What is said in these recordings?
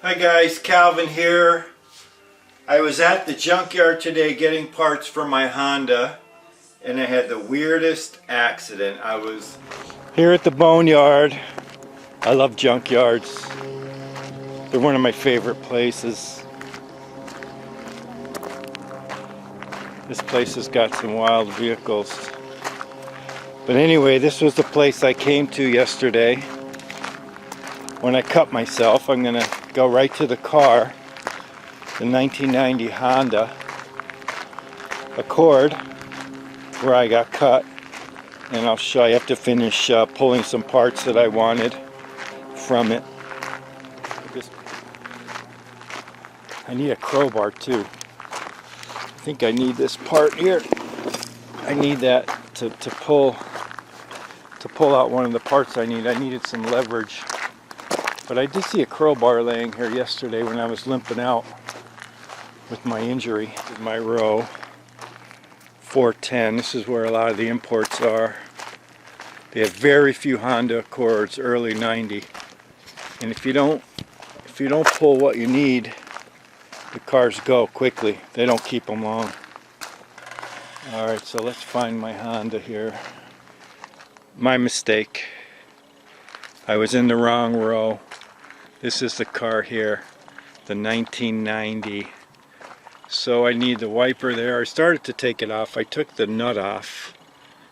Hi guys, Calvin here. I was at the junkyard today getting parts for my Honda and I had the weirdest accident. I was here at the boneyard. I love junkyards. They're one of my favorite places. This place has got some wild vehicles. But anyway, this was the place I came to yesterday. When I cut myself, I'm gonna go right to the car, the 1990 Honda Accord, where I got cut, and I'll show you. I have to finish pulling some parts that I wanted from it. I need a crowbar too. I think I need this part here. I need that to pull out one of the parts I need. I needed some leverage. But I did see a crowbar laying here yesterday when I was limping out with my injury. This is my row 410. This is where a lot of the imports are. They have very few Honda Accords, early 90. And if you don't pull what you need, the cars go quickly. They don't keep them long. Alright, so let's find my Honda here. My mistake. I was in the wrong row. This is the car here, the 1990. So I need the wiper there. I started to take it off. I took the nut off.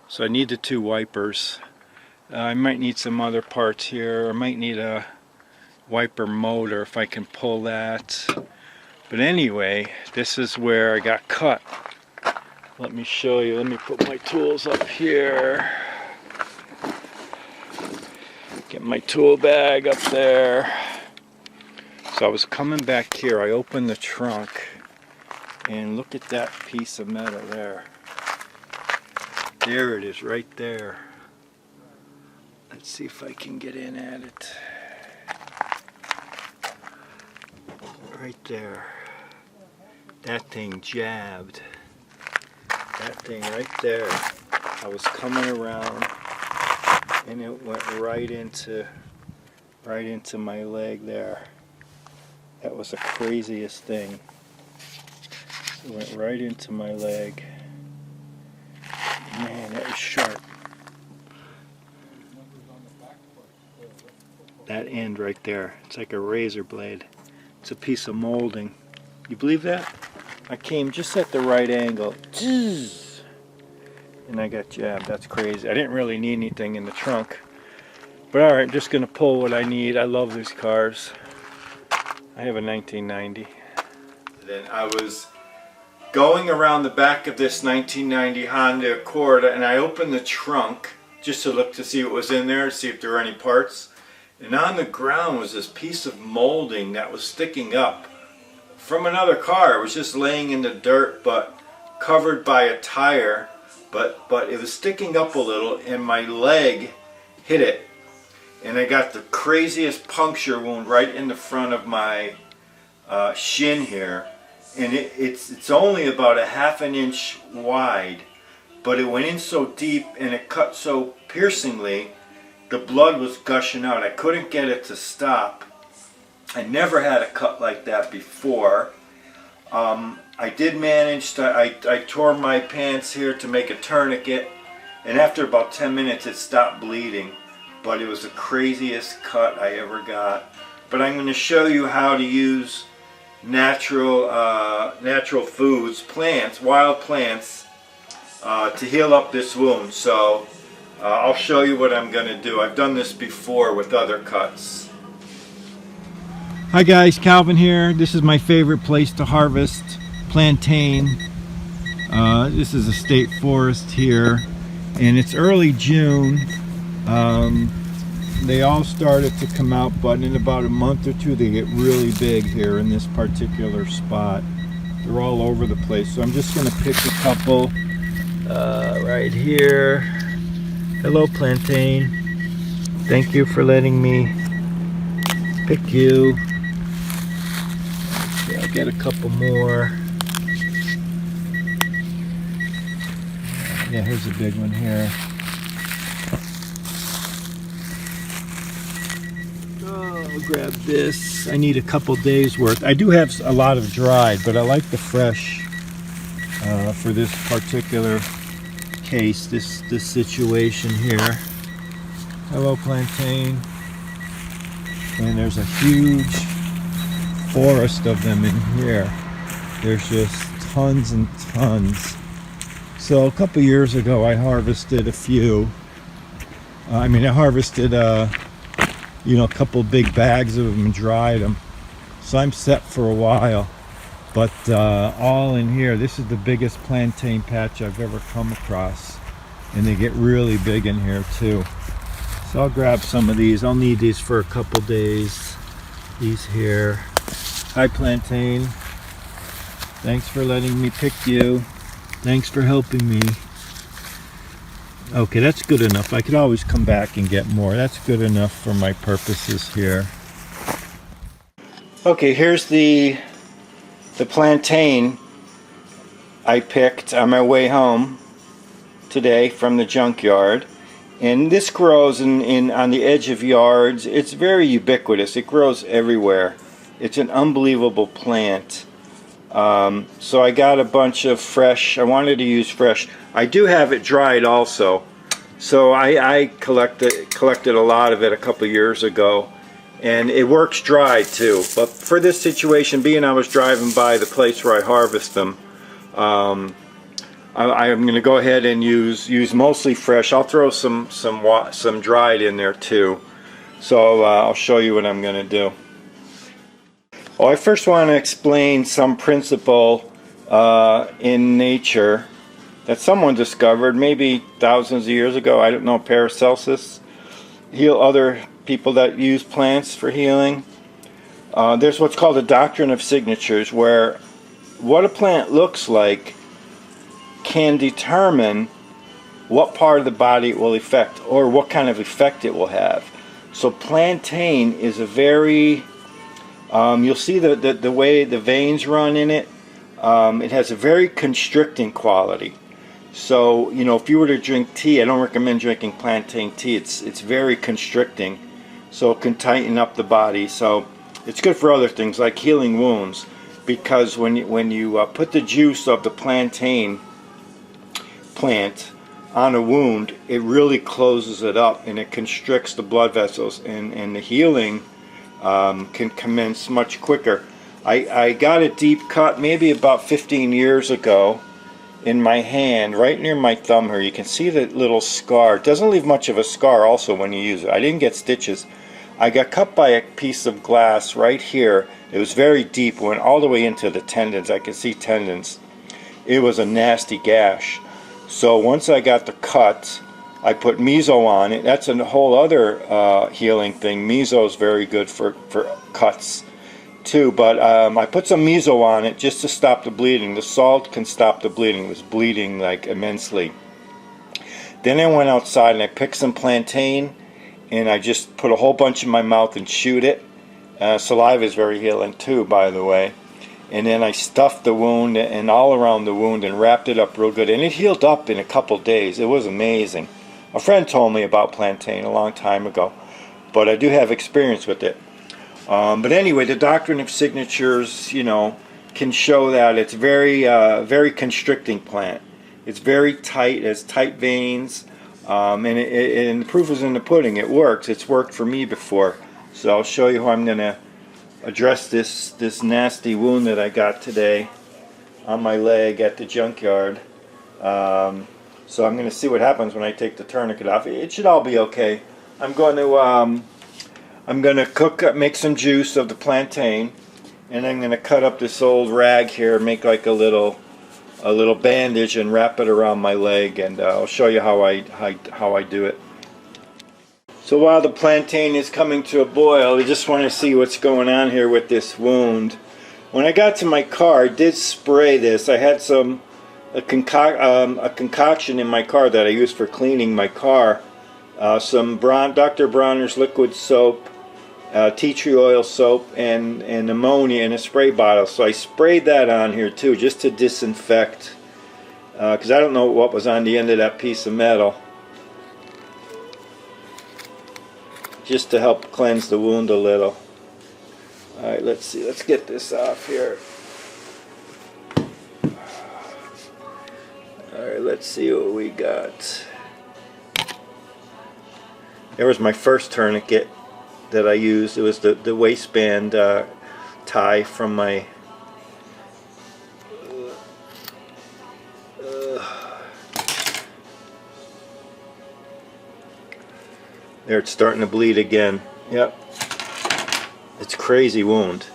So I need the two wipers. I might need some other parts here. I might need a wiper motor if I can pull that. But anyway, this is where I got cut. Let me show you. Let me put my tools up here. Get my tool bag up there. So I was coming back here. I opened the trunk and look at that piece of metal there. There it is, right there. Let's see if I can get in at it. Right there. That thing jabbed. That thing right there. I was coming around and it went right into my leg there. That was the craziest thing. It went right into my leg. Man, that was sharp. That end right there. It's like a razor blade. It's a piece of molding. You believe that? I came just at the right angle. And I got jabbed. That's crazy. I didn't really need anything in the trunk. But alright, I'm just going to pull what I need. I love these cars. I have a 1990. Then I was going around the back of this 1990 Honda Accord and I opened the trunk just to look to see what was in there, to see if there were any parts. And on the ground was this piece of molding that was sticking up from another car. It was just laying in the dirt but covered by a tire. But it was sticking up a little and my leg hit it. And I got the craziest puncture wound right in the front of my shin here. And it's only about a ½ an inch wide. But it went in so deep and it cut so piercingly, the blood was gushing out. I couldn't get it to stop. I never had a cut like that before. I did manage to, I tore my pants here to make a tourniquet, and after about 10 minutes it stopped bleeding, but it was the craziest cut I ever got. But I'm going to show you how to use natural foods, plants, wild plants, to heal up this wound. So I'll show you what I'm going to do. I've done this before with other cuts. Hi guys, Calvin here. This is my favorite place to harvest plantain. This is a state forest here and it's early June. They all started to come out, but in about a month or two they get really big here in this particular spot. They're all over the place, so I'm just going to pick a couple right here. Hello Plantain, thank you for letting me pick you. Okay, I'll get a couple more. Yeah, here's a big one here. Oh, I'll grab this. I need a couple days worth. I do have a lot of dried, but I like the fresh for this particular case, this situation here. Hello, Plantain. And there's a huge forest of them in here. There's just tons and tons. So a couple years ago I harvested a few. I harvested a couple big bags of them and dried them. So I'm set for a while. But all in here, this is the biggest plantain patch I've ever come across. And they get really big in here too. So I'll grab some of these. I'll need these for a couple days. These here. Hi, Plantain. Thanks for letting me pick you. Thanks for helping me. Okay, that's good enough. I could always come back and get more. That's good enough for my purposes here. Okay, here's the plantain I picked on my way home today from the junkyard. And this grows on the edge of yards. It's very ubiquitous. It grows everywhere. It's an unbelievable plant. So I got a bunch of fresh. I wanted to use fresh. I do have it dried also. So I collected a lot of it a couple years ago. And it works dried too. But for this situation, being I was driving by the place where I harvest them, I'm going to go ahead and use mostly fresh. I'll throw some dried in there too. So I'll show you what I'm going to do. Well, I first want to explain some principle in nature that someone discovered maybe thousands of years ago. I don't know, Paracelsus. Heal other people that use plants for healing. There's what's called a doctrine of signatures, where what a plant looks like can determine what part of the body it will affect or what kind of effect it will have. So plantain is a very, you'll see the way the veins run in it. It has a very constricting quality. So, if you were to drink tea, I don't recommend drinking plantain tea. It's very constricting, so it can tighten up the body. So it's good for other things like healing wounds, because when you put the juice of the plantain plant on a wound, it really closes it up and it constricts the blood vessels, and the healing can commence much quicker. I got a deep cut maybe about 15 years ago in my hand, right near my thumb here. You can see the little scar. It doesn't leave much of a scar also when you use it. I didn't get stitches. I got cut by a piece of glass right here. It was very deep, went all the way into the tendons. I could see tendons. It was a nasty gash. So once I got the cut, I put miso on it. That's a whole other healing thing. Miso is very good for cuts too, but I put some miso on it just to stop the bleeding. The salt can stop the bleeding. It was bleeding like immensely. Then I went outside and I picked some plantain, and I just put a whole bunch in my mouth and chewed it. Saliva is very healing too, by the way. And then I stuffed the wound and all around the wound and wrapped it up real good, and it healed up in a couple days. It was amazing. A friend told me about plantain a long time ago, but I do have experience with it. But anyway, the doctrine of signatures, can show that it's very constricting plant. It's very tight, it has tight veins, and the proof is in the pudding. It works. It's worked for me before. So I'll show you how I'm going to address this nasty wound that I got today on my leg at the junkyard. So I'm going to see what happens when I take the tourniquet off. It should all be okay. I'm going to make some juice of the plantain, and I'm going to cut up this old rag here, make like a little bandage, and wrap it around my leg, and I'll show you how I do it. So while the plantain is coming to a boil, I just want to see what's going on here with this wound. When I got to my car, I did spray this. I had a concoction in my car that I use for cleaning my car. Some Dr. Bronner's liquid soap, tea tree oil soap, and ammonia in a spray bottle. So I sprayed that on here too, just to disinfect, because I don't know what was on the end of that piece of metal. Just to help cleanse the wound a little. Alright, let's see. Let's get this off here. Alright, let's see what we got. There was my first tourniquet that I used. It was the waistband tie from my there, it's starting to bleed again. Yep. It's a crazy wound.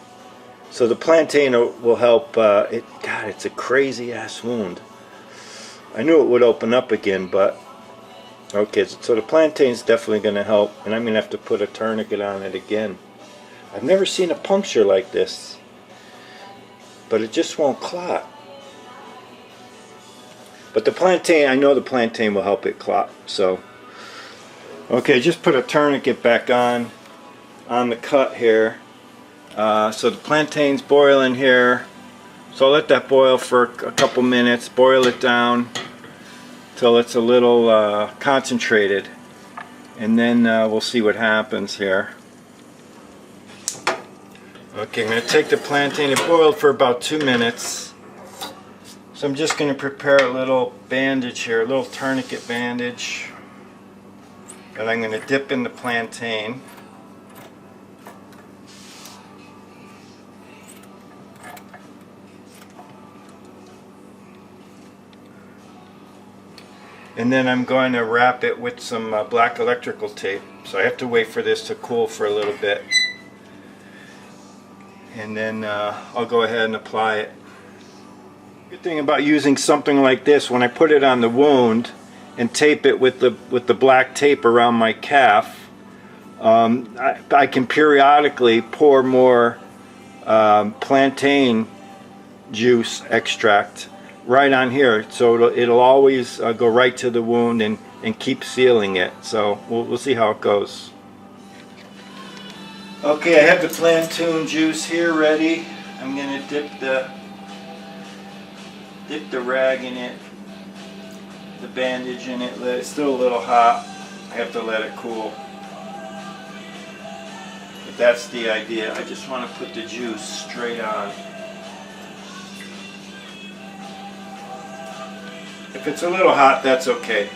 So the Plantain will help. God, it's a crazy ass wound. I knew it would open up again, but okay. So the Plantain's definitely going to help, and I'm going to have to put a tourniquet on it again. I've never seen a puncture like this, but it just won't clot. But the Plantain, I know the Plantain will help it clot. So okay, just put a tourniquet back on the cut here. So the Plantain's boiling here. So I'll let that boil for a couple minutes. Boil it down till it's a little concentrated, and then we'll see what happens here. Okay, I'm going to take the Plantain. It boiled for about 2 minutes. So I'm just going to prepare a little bandage here, a little tourniquet bandage that I'm going to dip in the Plantain. And then I'm going to wrap it with some black electrical tape. So I have to wait for this to cool for a little bit. And then I'll go ahead and apply it. Good thing about using something like this, when I put it on the wound and tape it with the black tape around my calf, I can periodically pour more plantain juice extract right on here, so it'll always go right to the wound and keep sealing it. So we'll see how it goes. Okay, I have the plantain juice here ready. I'm going to dip the rag in it, the bandage in it. It's still a little hot. I have to let it cool. But that's the idea. I just want to put the juice straight on. If it's a little hot, that's okay.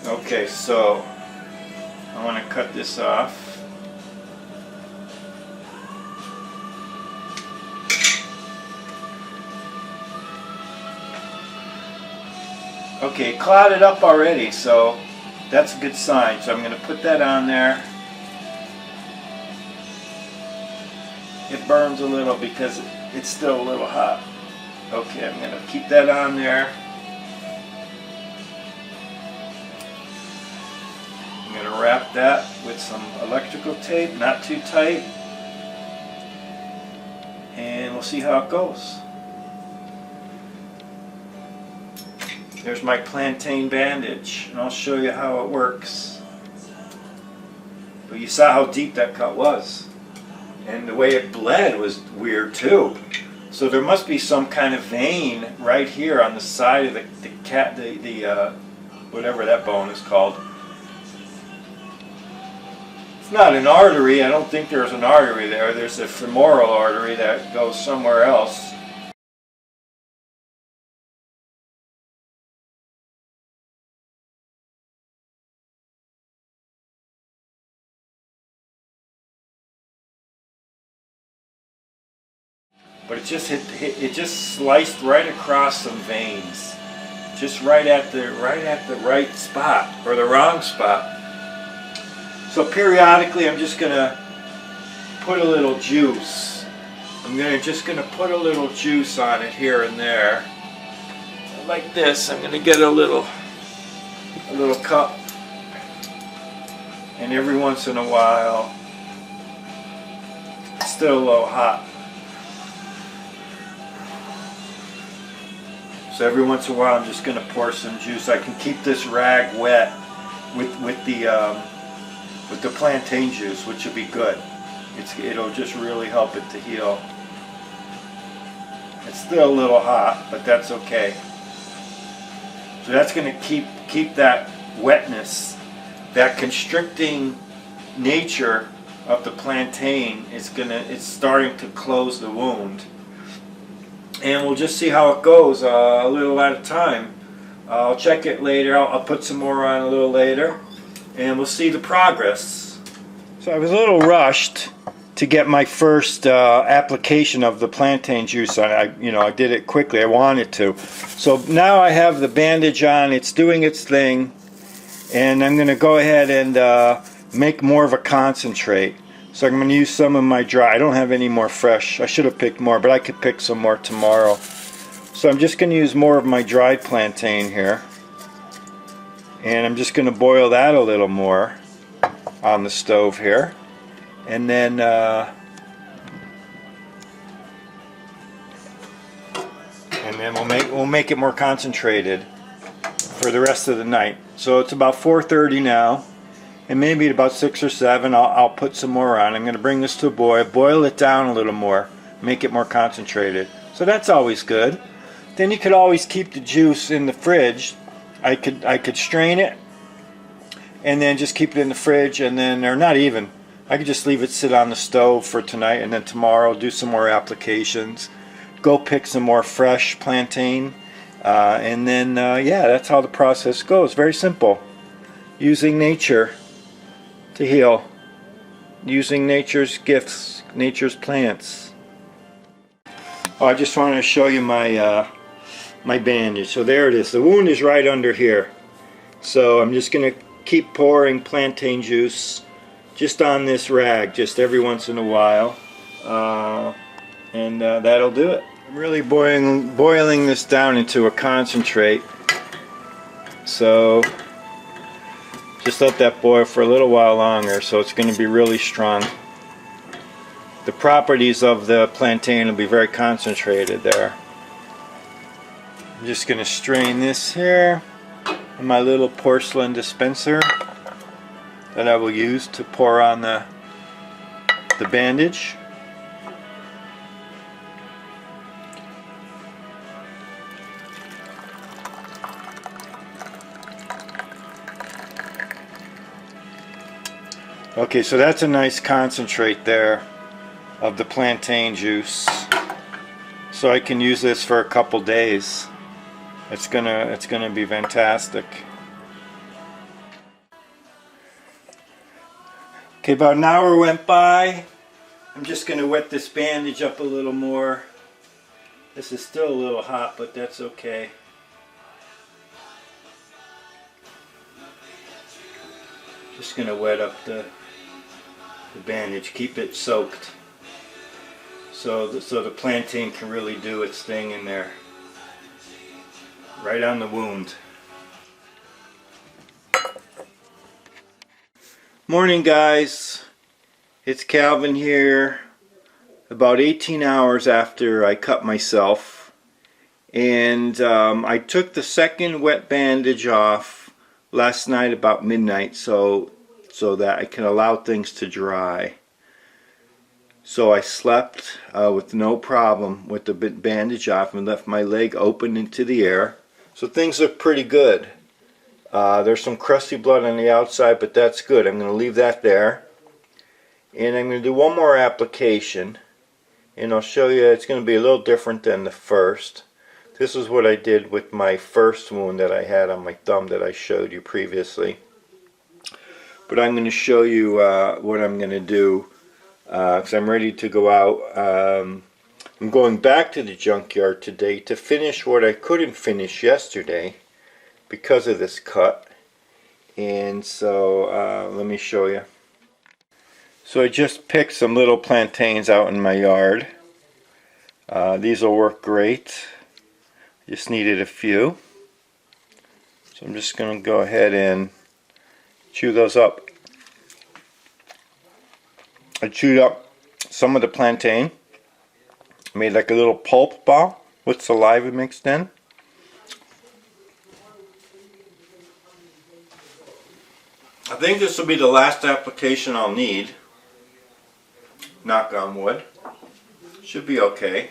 Okay, so I want to cut this off. Okay, clotted up already, so that's a good sign. So I'm going to put that on there. It burns a little because it's still a little hot. Okay, I'm going to keep that on there. I'm going to wrap that with some electrical tape, not too tight. And we'll see how it goes. There's my Plantain bandage, and I'll show you how it works. But you saw how deep that cut was. And the way it bled was weird too. So there must be some kind of vein right here on the side of the whatever that bone is called. It's not an artery. I don't think there's an artery there. There's a femoral artery that goes somewhere else. But it just it just sliced right across some veins, just right at the right spot or the wrong spot. So periodically, I'm just gonna put a little juice. Just gonna put a little juice on it here and there, like this. I'm gonna get a little cup, and every once in a while, it's still a little hot. So every once in a while, I'm just going to pour some juice. I can keep this rag wet with the plantain juice, which will be good. It'll just really help it to heal. It's still a little hot, but that's okay. So that's going to keep that wetness, that constricting nature of the plantain it's starting to close the wound. And we'll just see how it goes a little at a time. I'll check it later. I'll put some more on a little later, and we'll see the progress. So I was a little rushed to get my first application of the plantain juice on. I did it quickly. I wanted to. So now I have the bandage on. It's doing its thing, and I'm going to go ahead and make more of a concentrate. So I'm going to use some of my dry. I don't have any more fresh. I should have picked more, but I could pick some more tomorrow. So I'm just going to use more of my dried plantain here. And I'm just going to boil that a little more on the stove here. And then we'll make it more concentrated for the rest of the night. So it's about 4:30 now. And maybe at about 6 or 7 I'll put some more on. I'm going to bring this to a boil it down a little more, make it more concentrated. So that's always good. Then you could always keep the juice in the fridge. I could strain it and then just keep it in the fridge, and then, or not even, I could just leave it sit on the stove for tonight, and then tomorrow do some more applications, go pick some more fresh plantain, and then yeah, that's how the process goes. Very simple. Using nature to heal, using nature's gifts, nature's plants. Oh, I just wanted to show you my my bandage. So there it is. The wound is right under here. So I'm just going to keep pouring plantain juice just on this rag, just every once in a while, and that'll do it. I'm really boiling this down into a concentrate. So just let that boil for a little while longer, so it's going to be really strong. The properties of the plantain will be very concentrated there. I'm just going to strain this here in my little porcelain dispenser that I will use to pour on the bandage. Okay, so that's a nice concentrate there of the plantain juice. So I can use this for a couple days. It's gonna be fantastic. Okay, about an hour went by. I'm just gonna wet this bandage up a little more. This is still a little hot, but that's okay. Just gonna wet up the bandage, keep it soaked, so the plantain can really do its thing in there, right on the wound. Morning, guys. It's Calvin here. About 18 hours after I cut myself, and I took the second wet bandage off last night about midnight, so that I can allow things to dry. So I slept with no problem with the bandage off and left my leg open into the air. So things look pretty good. There's some crusty blood on the outside, but that's good. I'm going to leave that there. And I'm going to do one more application, and I'll show you. It's going to be a little different than the first. This is what I did with my first wound that I had on my thumb that I showed you previously. But I'm going to show you what I'm going to do, because I'm ready to go out. I'm going back to the junkyard today to finish what I couldn't finish yesterday because of this cut. And so let me show you. So I just picked some little plantains out in my yard. These will work great. Just needed a few. So I'm just going to go ahead and chew those up. I chewed up some of the plantain, made like a little pulp ball with saliva mixed in. I think this will be the last application I'll need. Knock on wood. Should be okay.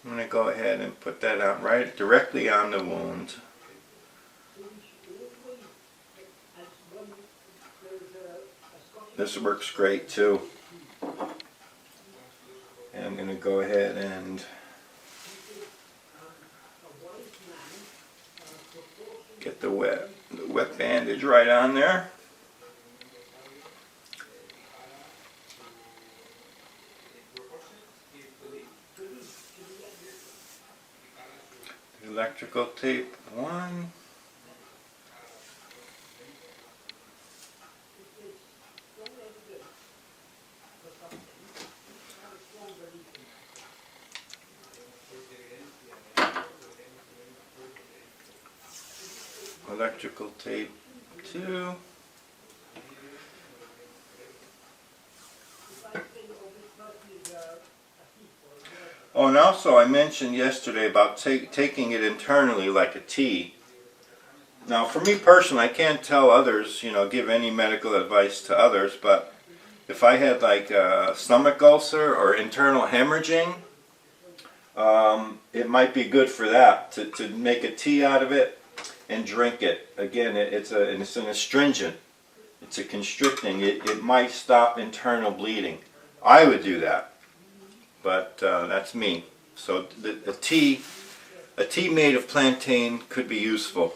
I'm going to go ahead and put that out right directly on the wound. This works great too. And I'm going to go ahead and get the wet bandage right on there. Electrical tape 1. Electrical tape 2. Oh, and also I mentioned yesterday about taking it internally like a tea. Now, for me personally, I can't tell others, give any medical advice to others, but if I had like a stomach ulcer or internal hemorrhaging, it might be good for that, to make a tea out of it and drink it. Again, it's an astringent. It's a constricting. It might stop internal bleeding. I would do that, but that's me. So a tea made of plantain could be useful.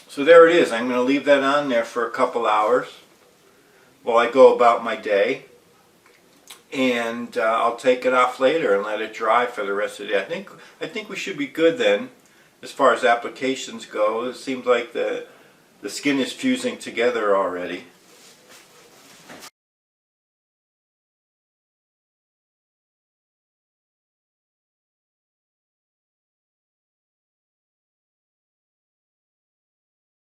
So there it is. I'm going to leave that on there for a couple hours while I go about my day, and I'll take it off later and let it dry for the rest of the day. I think we should be good then, as far as applications go. It seems like the skin is fusing together already.